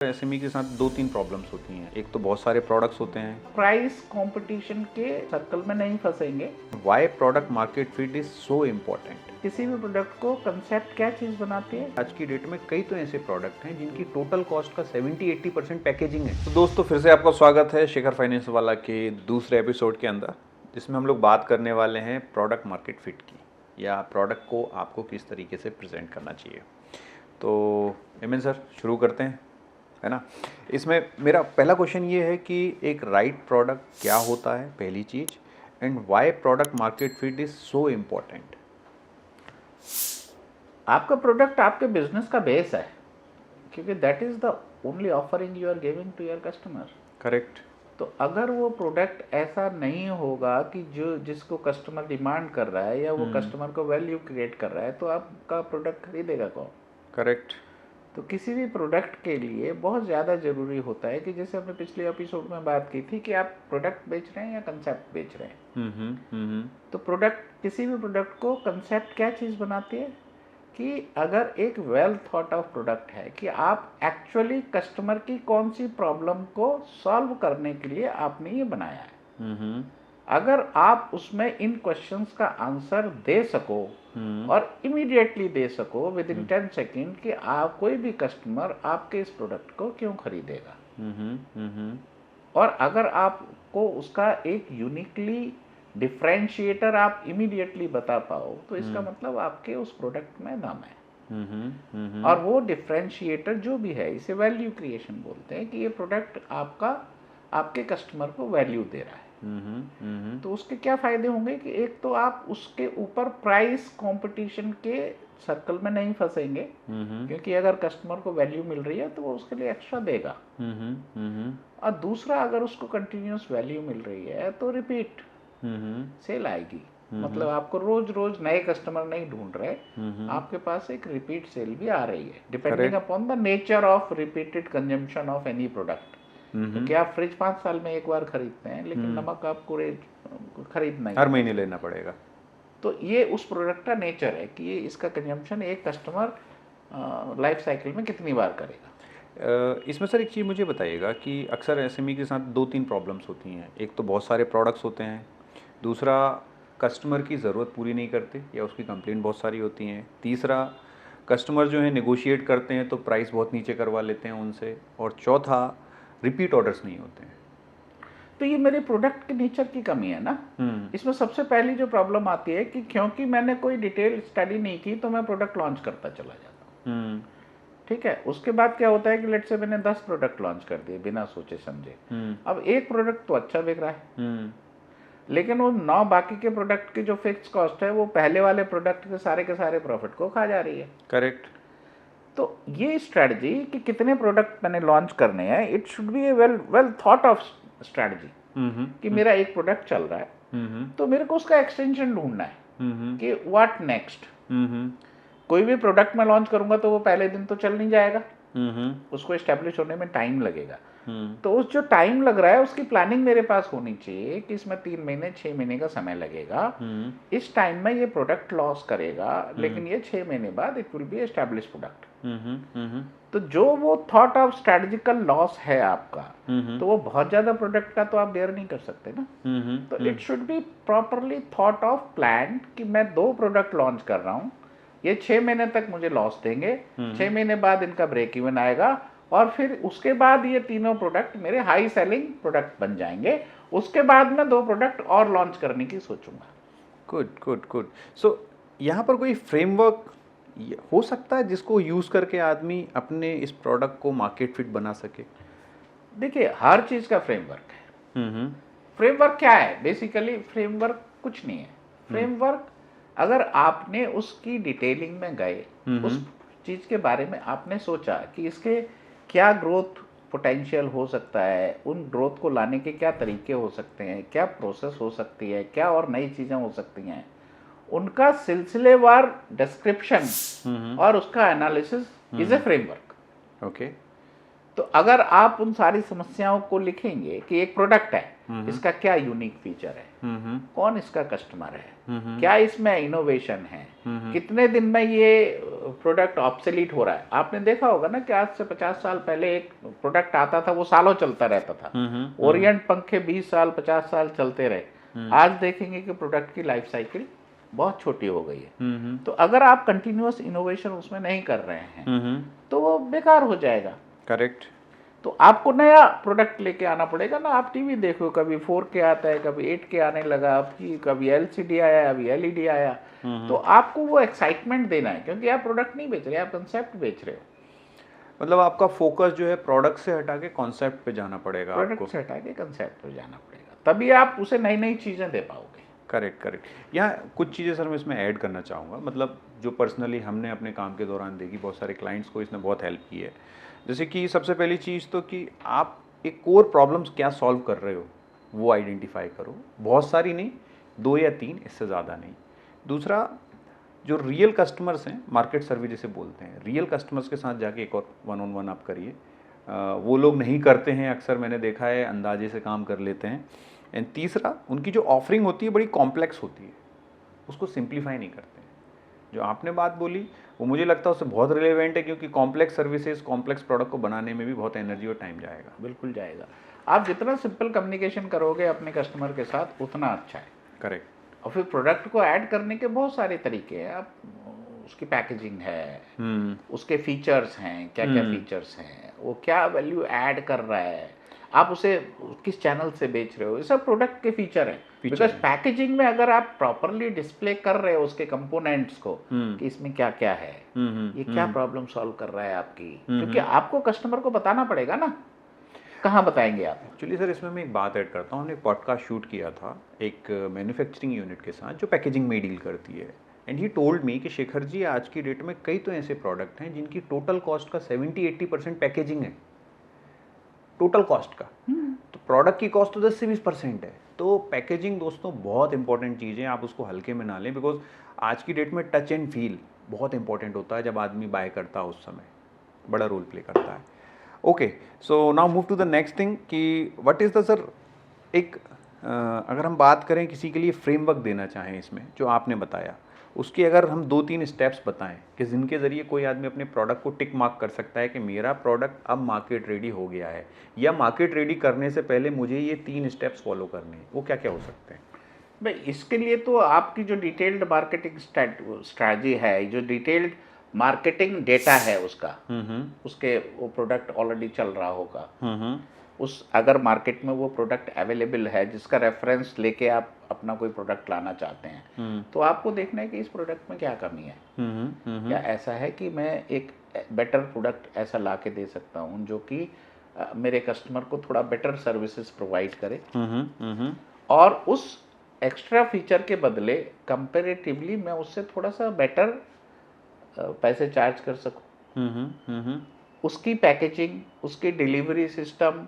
SME के साथ दो तीन प्रॉब्लम्स होती हैं। एक तो बहुत सारे प्रोडक्ट्स होते हैं। प्राइस कंपटीशन के सर्कल में नहीं फंसेंगे। Why product market fit is so important. किसी भी प्रोडक्ट को कंसेप्ट क्या चीज बनाती है। आज की डेट में कई तो ऐसे प्रोडक्ट हैं जिनकी टोटल कॉस्ट का 70-80% पैकेजिंग है। तो दोस्तों फिर से आपका स्वागत है शेखर फाइनेंस वाला के दूसरे एपिसोड के अंदर, जिसमें हम लोग बात करने वाले हैं प्रोडक्ट मार्केट फिट की, या प्रोडक्ट को आपको किस तरीके से प्रेजेंट करना चाहिए। तो एमएन सर शुरू करते हैं, है ना। इसमें मेरा पहला क्वेश्चन ये है कि एक राइट प्रोडक्ट क्या होता है, पहली चीज़, and why product market fit is so important. आपका प्रोडक्ट आपके बिजनेस का बेस है, क्योंकि that is the only offering you are giving to your customer. Correct. तो अगर वो प्रोडक्ट ऐसा नहीं होगा कि जो जिसको कस्टमर डिमांड कर रहा है या वो कस्टमर को वैल्यू क्रिएट कर रहा है, तो आपका प्रोडक्ट खरीदेगा कौन। करेक्ट। तो किसी भी प्रोडक्ट के लिए बहुत ज़्यादा ज़रूरी होता है कि जैसे हमने पिछले एपिसोड में बात की थी कि आप प्रोडक्ट बेच रहे हैं या कंसेप्ट बेच रहे हैं। तो किसी भी प्रोडक्ट को कंसेप्ट क्या चीज़ बनाती है कि अगर एक वेल थॉट ऑफ प्रोडक्ट है कि आप एक्चुअली कस्टमर की कौन सी प्रॉब्लम को सॉल्व करने के लिए आपने ये बनाया है, अगर आप उसमें इन क्वेश्चंस का आंसर दे सको और इमीडिएटली दे सको विद इन 10 सेकेंड कि आप कोई भी कस्टमर आपके इस प्रोडक्ट को क्यों खरीदेगा, और अगर आपको उसका एक यूनिकली डिफरेंशिएटर आप इमीडिएटली बता पाओ, तो इसका मतलब आपके उस प्रोडक्ट में दम है। और वो डिफरेंशिएटर जो भी है, इसे वैल्यू क्रिएशन बोलते हैं, कि ये प्रोडक्ट आपके कस्टमर को वैल्यू दे रहा है। तो उसके क्या फायदे होंगे कि एक तो आप उसके ऊपर प्राइस कंपटीशन के सर्कल में नहीं फंसेंगे, क्योंकि अगर कस्टमर को वैल्यू मिल रही है तो वो उसके लिए एक्स्ट्रा देगा। और दूसरा, अगर उसको कंटिन्यूस वैल्यू मिल रही है तो रिपीट सेल आएगी। मतलब आपको रोज रोज नए कस्टमर नहीं ढूंढ रहे, आपके पास एक रिपीट सेल भी आ रही है, depending upon the nature of repeated consumption of any product. तो क्या आप फ्रिज 5 साल में एक बार खरीदते हैं, लेकिन नमक आपको खरीदना हर महीने लेना पड़ेगा। तो ये उस प्रोडक्ट का नेचर है कि ये इसका कंजम्पशन एक कस्टमर लाइफ साइकिल में कितनी बार करेगा। इसमें सर एक चीज़ मुझे बताइएगा कि अक्सर एसएमई के साथ दो तीन प्रॉब्लम्स होती हैं। एक तो बहुत सारे प्रोडक्ट्स होते हैं, दूसरा कस्टमर की ज़रूरत पूरी नहीं करते या उसकी कंप्लेंट बहुत सारी होती हैं, तीसरा कस्टमर जो है नेगोशिएट करते हैं तो प्राइस बहुत नीचे करवा लेते हैं उनसे, और चौथा रिपीट ऑर्डर्स नहीं होते हैं। तो ये मेरे प्रोडक्ट के नेचर की कमी है ना। इसमें सबसे पहली जो प्रॉब्लम आती है कि क्योंकि मैंने कोई डिटेल स्टडी नहीं की तो मैं प्रोडक्ट लॉन्च करता चला जाता हूँ। ठीक है, उसके बाद क्या होता है कि लेट से मैंने 10 प्रोडक्ट लॉन्च कर दिए बिना सोचे समझे। अब एक प्रोडक्ट तो अच्छा बिक रहा है, लेकिन वो 9 बाकी के प्रोडक्ट की जो फिक्स कॉस्ट है वो पहले वाले प्रोडक्ट के सारे प्रॉफिट को खा जा रही है। करेक्ट। तो ये स्ट्रेटजी कि कितने प्रोडक्ट मैंने लॉन्च करने हैं, it should be A well thought of strategy. कि मेरा एक प्रोडक्ट चल रहा है, तो मेरे को उसका एक्सटेंशन ढूंढना है कि व्हाट नेक्स्ट। कोई भी प्रोडक्ट मैं लॉन्च करूंगा तो वो पहले दिन तो चल नहीं जाएगा, उसको एस्टेब्लिश होने में टाइम लगेगा। तो उस जो टाइम लग रहा है उसकी प्लानिंग मेरे पास होनी चाहिए कि इसमें 3 महीने 6 महीने का समय लगेगा। इस टाइम में ये प्रोडक्ट लॉस करेगा, लेकिन ये 6 महीने बाद it will be establish product. तो जो वो थॉट ऑफ स्ट्रेटेजिकल लॉस है आपका, तो वो बहुत ज्यादा प्रोडक्ट का तो आप बेयर नहीं कर सकते ना। तो it should be properly thought of plan कि मैं 2 प्रोडक्ट लॉन्च कर रहा हूँ, ये 6 महीने तक मुझे लॉस देंगे, 6 महीने बाद इनका ब्रेक इवन आएगा, और फिर उसके बाद ये तीनों प्रोडक्ट मेरे हाई सेलिंग प्रोडक्ट बन जाएंगे। उसके बाद मैं 2 प्रोडक्ट और लॉन्च करने की सोचूंगा। Good good good. सो यहाँ पर कोई फ्रेमवर्क हो सकता है जिसको यूज़ करके आदमी अपने इस प्रोडक्ट को मार्केट फिट बना सके? देखिए, हर चीज़ का फ्रेमवर्क है। फ्रेमवर्क क्या है? बेसिकली फ्रेमवर्क कुछ नहीं है। फ्रेमवर्क, अगर आपने उसकी डिटेलिंग में गए, उस चीज़ के बारे में आपने सोचा कि इसके क्या ग्रोथ पोटेंशियल हो सकता है, उन ग्रोथ को लाने के क्या तरीके हो सकते हैं, क्या प्रोसेस हो सकती है, क्या और नई चीज़ें हो सकती हैं, उनका सिलसिलेवार डिस्क्रिप्शन और उसका analysis is a framework. Okay. तो अगर आप उन सारी समस्याओं को लिखेंगे कि एक प्रोडक्ट है, इसका क्या यूनिक फीचर है, कौन इसका कस्टमर है, क्या इसमें इनोवेशन है, कितने दिन में ये प्रोडक्ट ऑब्सोलीट हो रहा है। आपने देखा होगा ना कि आज से 50 साल पहले एक प्रोडक्ट आता था, वो सालों चलता रहता था। ओरिएंट पंखे 20 साल 50 साल चलते रहे। आज देखेंगे कि प्रोडक्ट की लाइफ साइकिल बहुत छोटी हो गई है। तो अगर आप कंटिन्यूअस इनोवेशन उसमें नहीं कर रहे हैं तो वो बेकार हो जाएगा। करेक्ट। तो आपको नया प्रोडक्ट लेके आना पड़ेगा ना। आप टीवी देखो, कभी 4K आता है, कभी 8K आने लगा, आपकी कभी LCD आया, अभी LED आया। तो आपको वो एक्साइटमेंट देना है, क्योंकि आप प्रोडक्ट नहीं बेच रहे, आप कंसेप्ट बेच रहे हो। मतलब आपका फोकस जो है प्रोडक्ट से हटा के कॉन्सेप्ट पे जाना पड़ेगा, प्रोडक्ट से हटा के कंसेप्ट पे जाना पड़ेगा, तभी आप उसे नई नई चीज़ें दे पाओगे। Correct correct. यहाँ कुछ चीज़ें सर मैं इसमें ऐड करना चाहूँगा, मतलब जो पर्सनली हमने अपने काम के दौरान देखी, बहुत सारे क्लाइंट्स को इसने बहुत हेल्प की है। जैसे कि सबसे पहली चीज़ तो कि आप एक कोर प्रॉब्लम्स क्या सॉल्व कर रहे हो वो आइडेंटिफाई करो, बहुत सारी नहीं, 2 या 3, इससे ज़्यादा नहीं। दूसरा, जो रियल कस्टमर्स हैं, मार्केट सर्वे जिसे बोलते हैं, रियल कस्टमर्स के साथ जाके एक और 1-on-1 आप करिए। वो लोग नहीं करते हैं, अक्सर मैंने देखा है, अंदाजे से काम कर लेते हैं। एंड तीसरा, उनकी जो ऑफरिंग होती है बड़ी कॉम्प्लेक्स होती है, उसको सिंप्लीफाई नहीं करते हैं। जो आपने बात बोली वो मुझे लगता है उससे बहुत रिलेवेंट है, क्योंकि कॉम्प्लेक्स सर्विसेज, कॉम्प्लेक्स प्रोडक्ट को बनाने में भी बहुत एनर्जी और टाइम जाएगा। बिल्कुल जाएगा। आप जितना सिंपल कम्युनिकेशन करोगे अपने कस्टमर के साथ, उतना अच्छा है। करेक्ट। और फिर प्रोडक्ट को ऐड करने के बहुत सारे तरीके हैं। आप उसकी पैकेजिंग है, उसके फीचर्स हैं, क्या क्या फीचर्स हैं, वो क्या वैल्यू ऐड कर रहा है, आप उसे किस चैनल से बेच रहे हो, ये सब प्रोडक्ट के फीचर हैं। बिकॉज पैकेजिंग में अगर आप प्रॉपरली डिस्प्ले कर रहे हो उसके कंपोनेंट्स को कि इसमें क्या क्या है, ये क्या प्रॉब्लम सॉल्व कर रहा है आपकी, क्योंकि आपको कस्टमर को बताना पड़ेगा ना। कहाँ बताएंगे आप? एक्चुअली सर इसमें मैं एक बात ऐड करता हूँ। हमने एक पॉडकास्ट शूट किया था एक मैन्युफैक्चरिंग यूनिट के साथ जो पैकेजिंग में डील करती है। एंड ही टोल्ड मी कि शेखर जी, आज की डेट में कई तो ऐसे प्रोडक्ट हैं जिनकी टोटल कॉस्ट का 70-80% पैकेजिंग है, टोटल कॉस्ट का। तो प्रोडक्ट की कॉस्ट तो 10 से 20% है। तो पैकेजिंग दोस्तों बहुत इंपॉर्टेंट चीज़ है, आप उसको हल्के में ना लें, बिकॉज आज की डेट में टच एंड फील बहुत इंपॉर्टेंट होता है। जब आदमी बाय करता है उस समय बड़ा रोल प्ले करता है। Okay, so now move to the next thing कि व्हाट इज़ द सर एक अगर हम बात करें किसी के लिए फ्रेमवर्क देना चाहें इसमें जो आपने बताया, उसकी अगर हम 2-3 स्टेप्स बताएं कि जिनके ज़रिए कोई आदमी अपने प्रोडक्ट को टिक मार्क कर सकता है कि मेरा प्रोडक्ट अब मार्केट रेडी हो गया है, या मार्केट रेडी करने से पहले मुझे ये 3 स्टेप्स फॉलो करने हैं, वो क्या क्या हो सकते हैं? भाई इसके लिए तो आपकी जो डिटेल्ड मार्केटिंग स्ट्रैटेजी है, जो डिटेल्ड मार्केटिंग डेटा है उसका, उसके वो प्रोडक्ट ऑलरेडी चल रहा होगा, उस अगर मार्केट में वो प्रोडक्ट अवेलेबल है जिसका रेफरेंस लेके आप अपना कोई प्रोडक्ट लाना चाहते हैं, तो आपको देखना है कि इस प्रोडक्ट में क्या कमी है। क्या ऐसा है कि मैं एक बेटर प्रोडक्ट ऐसा ला के दे सकता हूँ जो कि मेरे कस्टमर को थोड़ा बेटर सर्विसेज प्रोवाइड करे, और उस एक्स्ट्रा फीचर के बदले कंपेरेटिवली मैं उससे थोड़ा सा बेटर पैसे चार्ज कर सकूं। उसकी पैकेजिंग, उसकी डिलीवरी सिस्टम,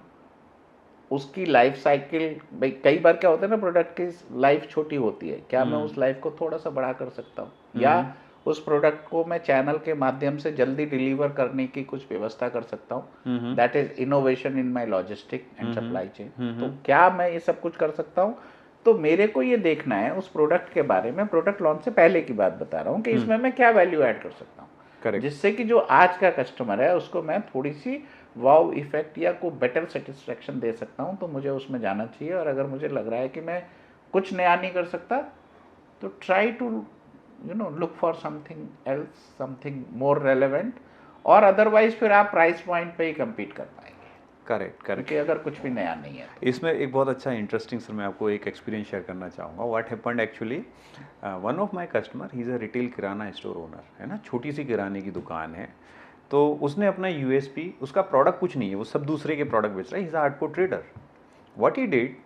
उसकी लाइफ साइकिल, भाई कई बार क्या होता है ना, प्रोडक्ट की लाइफ छोटी होती है, क्या मैं उस लाइफ को थोड़ा सा बड़ा कर सकता हूँ, या उस प्रोडक्ट को मैं चैनल के माध्यम से जल्दी डिलीवर करने की कुछ व्यवस्था कर सकता हूँ। That is innovation in my logistic and supply chain. तो क्या मैं ये सब कुछ कर सकता हूँ? तो मेरे को ये देखना है उस प्रोडक्ट के बारे में, प्रोडक्ट लॉन्च से पहले की बात बता रहा हूँ, कि इसमें मैं क्या वैल्यू ऐड कर सकता हूँ, जिससे कि जो आज का कस्टमर है उसको मैं थोड़ी सी वाव इफेक्ट या को बेटर सेटिस्फेक्शन दे सकता हूँ। तो मुझे उसमें जाना चाहिए, और अगर मुझे लग रहा है कि मैं कुछ नया नहीं कर सकता, तो try to look for something else, something more relevant, और अदरवाइज फिर आप प्राइस पॉइंट पे ही कम्पीट कर पाएंगे। Correct correct. क्योंकि अगर कुछ भी नया नहीं है तो। इसमें एक बहुत अच्छा इंटरेस्टिंग सर मैं आपको एक एक्सपीरियंस शेयर करना चाहूँगा। What happened actually, one of my customer, he is a retail kirana store owner, है ना, छोटी सी किराने की दुकान है। तो उसने अपना USP, उसका प्रोडक्ट कुछ नहीं है, वो सब दूसरे के प्रोडक्ट बेच रहा है, he is a hardcore trader. What he did,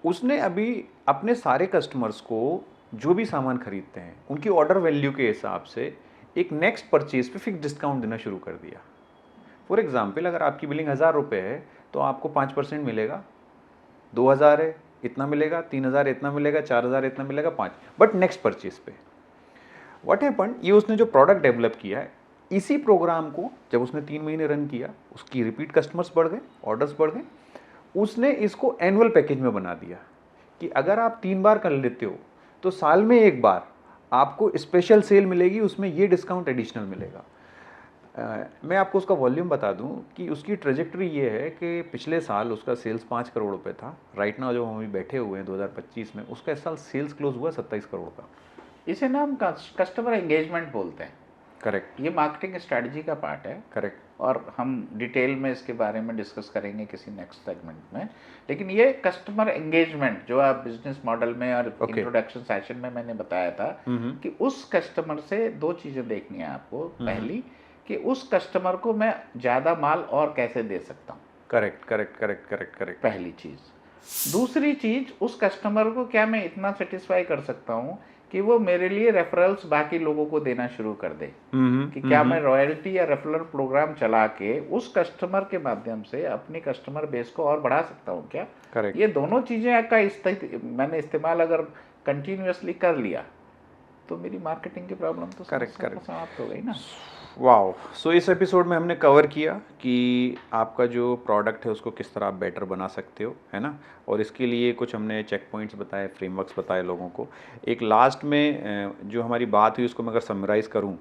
उसने अभी अपने सारे कस्टमर्स को जो भी सामान खरीदते हैं उनकी ऑर्डर वैल्यू के हिसाब से एक नेक्स्ट परचेज पे फिक्स डिस्काउंट देना शुरू कर दिया। फॉर एग्जाम्पल, अगर आपकी बिलिंग 1000 रुपये है तो आपको 5% मिलेगा, 2000 है इतना मिलेगा, 3000 इतना मिलेगा, 4000 इतना मिलेगा, 5, बट नेक्स्ट परचेज पे। व्हाट हैपेंड, ये उसने जो प्रोडक्ट डेवलप किया है इसी प्रोग्राम को जब उसने 3 महीने रन किया, उसकी रिपीट कस्टमर्स बढ़ गए, ऑर्डर्स बढ़ गए। उसने इसको एनुअल पैकेज में बना दिया कि अगर आप 3 बार कर लेते हो तो साल में 1 बार आपको स्पेशल सेल मिलेगी, उसमें ये डिस्काउंट एडिशनल मिलेगा। मैं आपको उसका वॉल्यूम बता दूं कि उसकी ट्रेजेक्टरी ये है कि पिछले साल उसका सेल्स 5 करोड़ रुपए था। राइट नाउ जो हम अभी बैठे हुए हैं 2025 में, उसका इस साल सेल्स क्लोज हुआ 27 करोड़ का। इसे ना हम कस्टमर एंगेजमेंट बोलते हैं। करेक्ट। ये मार्केटिंग स्ट्रेटजी का पार्ट है। करेक्ट। और हम डिटेल में इसके बारे में डिस्कस करेंगे किसी नेक्स्ट सेगमेंट में। लेकिन ये कस्टमर एंगेजमेंट जो आप बिजनेस मॉडल में और इंट्रोडक्शन सेशन में मैंने बताया था कि उस कस्टमर से 2 चीज़ें देखनी है आपको। पहली कि उस कस्टमर को मैं ज़्यादा माल और कैसे दे सकता हूँ। Correct correct correct correct correct. पहली चीज़। दूसरी चीज़, उस कस्टमर को क्या मैं इतना सेटिस्फाई कर सकता हूँ कि वो मेरे लिए रेफरल्स बाकी लोगों को देना शुरू कर दे। कि क्या मैं रॉयल्टी या रेफरल प्रोग्राम चला के उस कस्टमर के माध्यम से अपनी कस्टमर बेस को और बढ़ा सकता हूँ क्या। करेक्ट। ये दोनों चीज़ें का मैंने इस्तेमाल अगर कंटिन्यूअसली कर लिया तो मेरी मार्केटिंग की प्रॉब्लम तो समाप्त हो गई ना। वाओ। सो इस एपिसोड में हमने कवर किया कि आपका जो प्रोडक्ट है उसको किस तरह आप बेटर बना सकते हो, है ना। और इसके लिए कुछ हमने चेक पॉइंट्स बताए, फ्रेमवर्क्स बताए लोगों को। एक लास्ट में जो हमारी बात हुई उसको मैं अगर समराइज़ करूं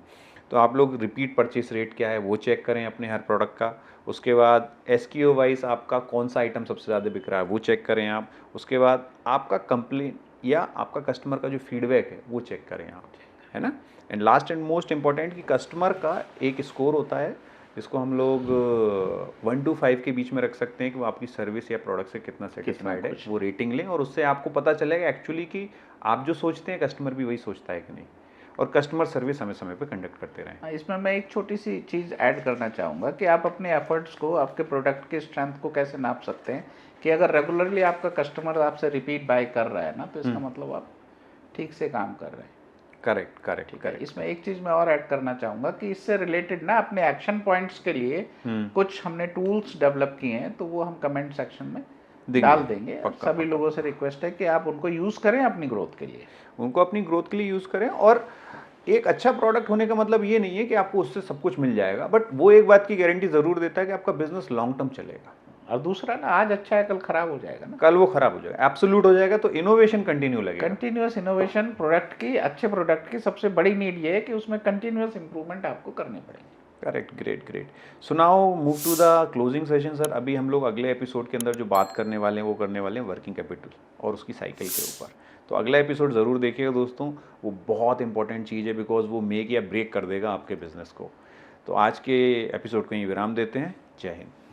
तो आप लोग रिपीट परचेस रेट क्या है वो चेक करें अपने हर प्रोडक्ट का। उसके बाद SKU वाइज आपका कौन सा आइटम सबसे ज़्यादा बिक रहा है वो चेक करें आप। उसके बाद आपका कंप्लेन या आपका कस्टमर का जो फीडबैक है वो चेक करें आप, है ना। And last and most important कि कस्टमर का एक स्कोर होता है जिसको हम लोग 1 to 5 के बीच में रख सकते हैं कि वो आपकी सर्विस या प्रोडक्ट से कितना सेटिस्फाइड है। वो रेटिंग लें और उससे आपको पता चलेगा एक्चुअली कि आप जो सोचते हैं कस्टमर भी वही सोचता है कि नहीं। और कस्टमर सर्विस समय समय पे कंडक्ट करते रहें। इसमें मैं एक छोटी सी चीज़ ऐड करना चाहूँगा कि आप अपने एफर्ट्स को, आपके प्रोडक्ट के स्ट्रेंथ को कैसे नाप सकते हैं कि अगर रेगुलरली आपका कस्टमर आपसे रिपीट बाय कर रहा है ना तो इसका मतलब आप ठीक से काम कर रहे हैं। Correct correct correct. इसमें एक चीज़ मैं और ऐड करना चाहूँगा कि इससे रिलेटेड ना अपने एक्शन पॉइंट्स के लिए कुछ हमने टूल्स डेवलप किए हैं, तो वो हम कमेंट सेक्शन में डाल देंगे। सभी लोगों से रिक्वेस्ट है कि आप उनको यूज़ करें अपनी ग्रोथ के लिए। उनको अपनी ग्रोथ के लिए यूज़ करें। और एक अच्छा प्रोडक्ट होने का मतलब ये नहीं है कि आपको उससे सब कुछ मिल जाएगा, बट वो एक बात की गारंटी ज़रूर देता है कि आपका बिजनेस लॉन्ग टर्म चलेगा। और दूसरा ना, आज अच्छा है कल खराब हो जाएगा ना, कल वो खराब हो जाएगा, एब्सोल्यूट हो जाएगा। तो इनोवेशन कंटिन्यू लगेगा। कंटिन्यूअस इनोवेशन प्रोडक्ट की, अच्छे प्रोडक्ट की सबसे बड़ी नीड ये है कि उसमें कंटिन्यूअस इंप्रूवमेंट आपको करने पड़ेंगे। Correct. Great great. So now move to the closing session sir. अभी हम लोग अगले एपिसोड के अंदर जो बात करने वाले हैं वो करने वाले हैं वर्किंग कैपिटल और उसकी साइकिल के ऊपर। तो अगला एपिसोड ज़रूर देखिएगा दोस्तों, वो बहुत इंपॉर्टेंट चीज़ है बिकॉज वो मेक या ब्रेक कर देगा आपके बिजनेस को। तो आज के एपिसोड को यहीं विराम देते हैं। जय हिंद।